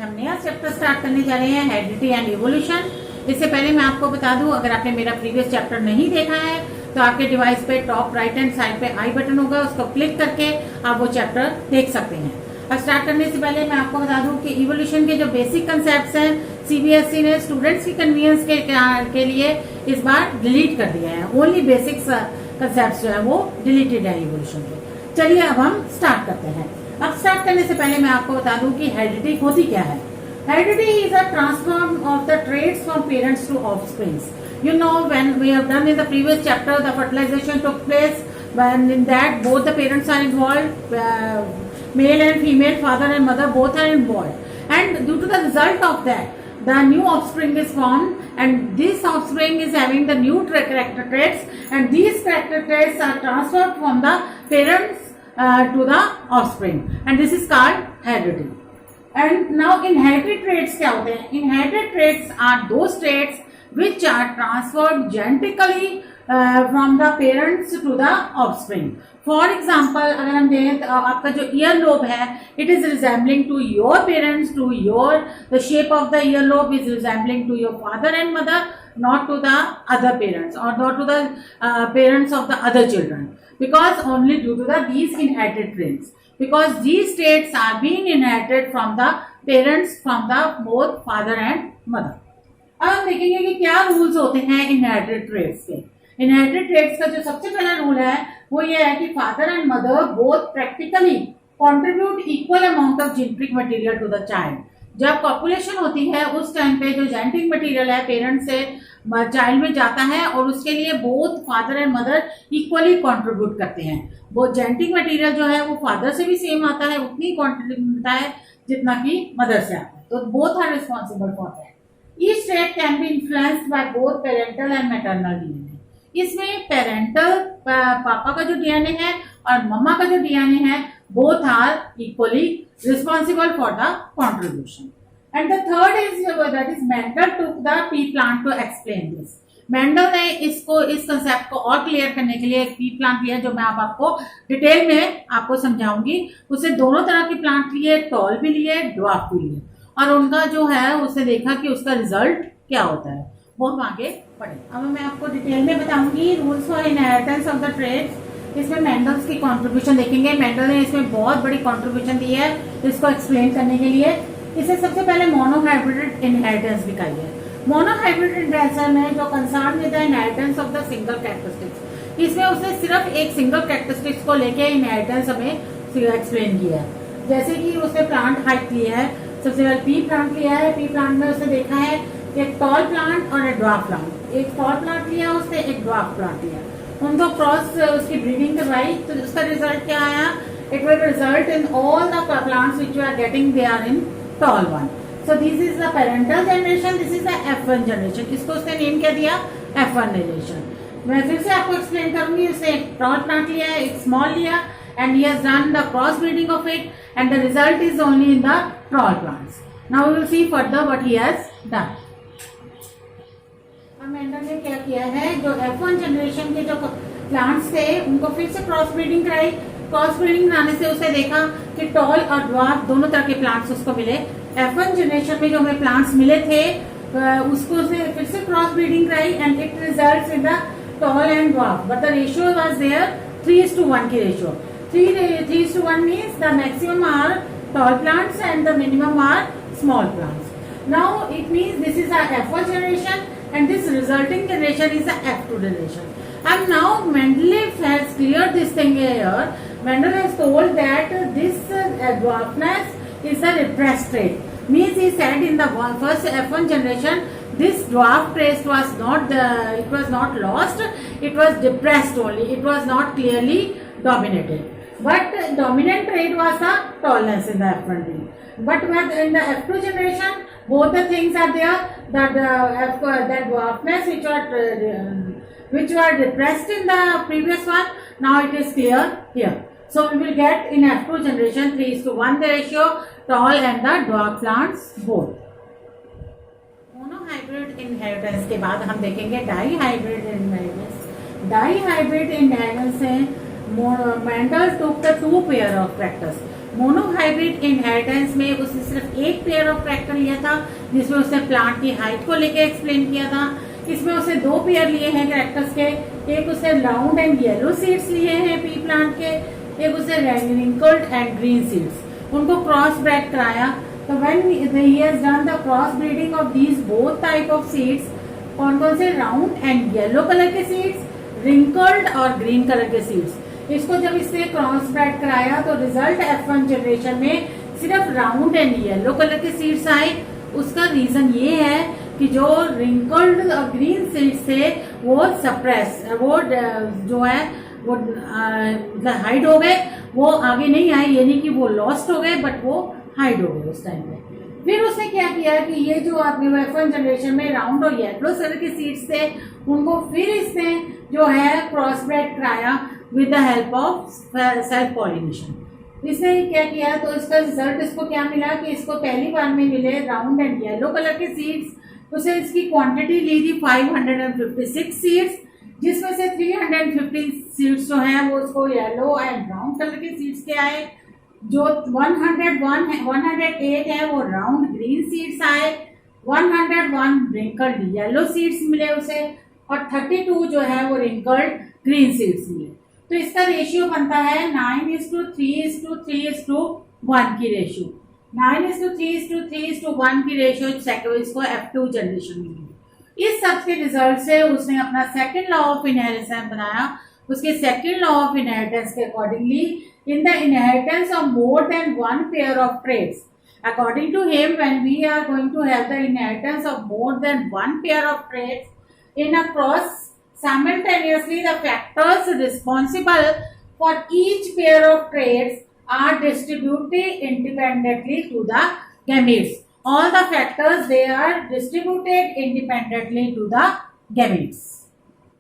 हम नया chapter start करने जा रहे हैं, हेरिडिटी एंड इवोल्यूशन। इससे पहले मैं आपको बता दूं, अगर आपने मेरा प्रीवियस चैप्टर नहीं देखा है तो आपके डिवाइस पे टॉप राइट हैंड साइड पे आई बटन होगा, उसको क्लिक करके आप वो चैप्टर देख सकते हैं। अब स्टार्ट करने से पहले मैं आपको बता दूं कि इवोल्यूशन के जो बेसिक कंसेप्ट्स हैं सीबीएसई ने स्टूडेंट्स की कन्वीनियंस के लिए इस बार डिलीट कर दिया है। ओनली बेसिक्स कंसेप्ट्स जो है वो डिलीटेड है इवोल्यूशन के। चलिए अब हम स्टार्ट करते हैं। अब स्टार्ट करने से पहले मैं आपको बता दूं कि हेरिडिटी होती क्या है। Heredity is a transform of the traits from parents to offsprings. You know, when we have done in the previous chapter, the fertilization took place. When in that both the parents are involved, male and female, father and mother both are involved. And due to the result of that, the new offspring is formed, and this offspring is having the new character traits, and these character traits are transferred from the parents to the offspring, and this is called heredity. And now inherited traits क्या होते हैं? Inherited traits are those traits which are transferred genetically from the parents to the offspring. For example, अगर हम देखें तो आपका जो earlobe है, it is resembling to your parents, the shape of the earlobe is resembling to your father and mother, not to the other parents or not to the parents of the other children, because only due to these inherited traits. Because these traits are being inherited from the parents, from the both father and mother. अब हम देखेंगे कि क्या rules होते हैं inherited traits के। Inherited traits का जो सबसे पहला रूल है वो ये है कि father and mother both practically contribute equal amount of genetic material to the child. जब पॉपुलेशन होती है उस टाइम पे जो जेनेटिक मटेरियल है पेरेंट्स से चाइल्ड में जाता है और उसके लिए both father and mother equally contribute करते हैं। वो जेनेटिक मटेरियल जो है वो फादर से भी सेम आता है, उतनी क्वांटिटी मिलता है जितना कि मदर से आता है। तो both are responsible for that. Each trait can be influenced by both parental and maternal DNA. इसमें पेरेंटल पापा का जो डीएनए है और मम्मा का जो डीएनए है both are equally responsible for the contribution. And the third is that is Mendel took the pea plant to explain this. Mendel ने इस कंसेप्ट को और क्लियर करने के लिए एक पी प्लांट लिया जो मैं आपको डिटेल में आपको समझाऊंगी। उसे दोनों तरह के प्लांट लिए, टॉल भी लिए, ड्वार्फ भी लिए, और उनका जो है उसे देखा कि उसका रिजल्ट क्या होता है, वो हम आगे पढ़े। अब मैं आपको डिटेल में बताऊंगी rules for inheritance of the traits. इसमें मेंडल्स की कंट्रीब्यूशन देखेंगे। मेंडल ने इसमें बहुत बड़ी कंट्रीब्यूशन दी है इसको एक्सप्लेन करने के लिए। इसे सबसे पहले मोनोहाइब्रिड इनहेरिटेंस दिखाई है। मोनोहाइब्रिड इनहेरिटेंस में जो concern with the inheritance of the single characteristics, इसमें उसने सिर्फ एक सिंगल कैरेक्टरिस्टिक्स को लेके इनहेरिटेंस हमें एक्सप्लेन किया है। जैसे कि उसने प्लांट हाइट लिया है, सबसे पहले पी प्लांट लिया है। पी प्लांट में उसने देखा है एक टॉल प्लांट और एक ड्वार्फ प्लांट। एक टॉल प्लांट लिया उसने, एक ड्वार्फ प्लांट लिया, उनको क्रॉस उसकी ब्रीडिंग करवाई, तो उसका रिजल्ट क्या आया? It will result in all the plants which you are getting they are in tall one. So this is the parental generation, this is the F1 generation. इसको उसने नेम क्या दिया? F1 generation. मैं फिर से आपको एक्सप्लेन करूंगी। उसने एक टॉल प्लांट लिया, एक स्मॉल लिया, and he has done the cross breeding of it, and the result is only in the tall plants. Now we will see further what he has done. Mendel ने क्या किया है, जो F1 generation के जो plants थे उनको फिर से क्रॉस ब्रीडिंग कराई। क्रॉस ब्रीडिंग कराने से उसे देखा कि टॉल और ड्वार्फ दोनों तरह के प्लांट्स उसको मिले। F1 जनरेशन में जो हमें प्लांट्स मिले थे उसको उसने फिर से क्रॉस ब्रीडिंग कराई, and it results in the tall and dwarf, but the ratio was there 3:1 की ratio. 3:1 means the maximum are tall plants and the minimum are small plants. Now it means this is a F1 generation and this resulting generation is the F2 generation. And now Mendeleev has cleared this thing here. Mendel has told that this dwarfness is a repressed trait. Means he said in the first F1 generation this dwarf trait was not it was not lost, it was depressed only, it was not clearly dominated. But dominant trait was the tallness in the F1 gene. But in the F2 generation, both the things are there. That that dwarfness which were depressed in the previous one, now it is clear here. So we will get in F2 generation 3:1 the ratio, tall and the dwarf plants both. Monohybrid inheritance के बाद हम देखेंगे dihybrid inheritance. Dihybrid inheritance से Mendel took the two pair of characters. Monohybrid inheritance में उसने सिर्फ एक pair of character लिया था, जिसमें उसने प्लांट की हाइट को लेके एक्सप्लेन किया था। इसमें उसने 2 पेयर लिए हैं कैरेक्टर्स के, एक उसने राउंड एंड येलो सीड्स लिए हैं पी प्लांट के, एक उसने रिंकल्ड एंड ग्रीन सीड्स, उनको क्रॉस ब्रेड कराया। तो when he has done the cross breeding of these both type of seeds, कौन कौन से राउंड एंड येलो कलर के सीड्स, रिंकल्ड और ग्रीन कलर के सीड्स, इसको जब इसने क्रॉस ब्रेड कराया तो रिजल्ट F1 जनरेशन में सिर्फ राउंड एंड येलो कलर के सीड्स आए। उसका रीजन ये है कि जो रिंकल्ड और ग्रीन सीड्स थे वो सप्रेस, वो जो है वो मतलब हाइड हो गए, वो आगे नहीं आए, ये नहीं कि वो लॉस्ट हो गए, बट वो हाइड हो गए उस टाइम पे। फिर उसने क्या किया कि ये जो आपके F1 जनरेशन में राउंड और येलो कलर के सीड्स थे, उनको फिर इसने जो है क्रॉस ब्रेड कराया with the help of self pollination. इसने क्या किया तो इसका रिजल्ट इसको क्या मिला कि इसको पहली बार में मिले राउंड एंड येलो कलर के सीड्स। उसे इसकी क्वांटिटी ली थी 556 सीड्स, जिसमें से 350 सीड्स जो हैं वो उसको येलो एंड ब्राउन कलर के सीड्स के आए। जो 108 है वो राउंड ग्रीन सीड्स आए, 101 रिंकल्ड येलो सीड्स मिले उसे, और 32 जो है वो रिंकल्ड ग्रीन सीड्स मिले। तो इसका रेशियो बनता है 9:3:3:1 की रेशियो। 9:3:3:1 की रेशियो इसको F2 जनरेशन में मिली। इस सब के रिजल्ट से उसने अपना सेकंड लॉ ऑफ इनहेरिटेंस बनाया। उसके सेकंड लॉ ऑफ इनहेरिटेंस के accordingly, in the inheritance of more than one pair of traits, according to him, when we are going to have the inheritance of more than one pair of traits in a cross, simultaneously the factors responsible for each pair of traits are distributed independently to the gametes. All the factors, they are distributed independently to the gametes.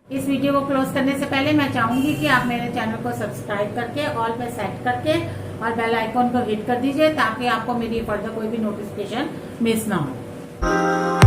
इस video को close करने से पहले मैं चाहूंगी कि आप मेरे चैनल को सब्सक्राइब करके ऑल पे सेट करके और बेल आइकॉन को हिट कर दीजिए, ताकि आपको मेरी फर्दर कोई भी नोटिफिकेशन मिस ना हो।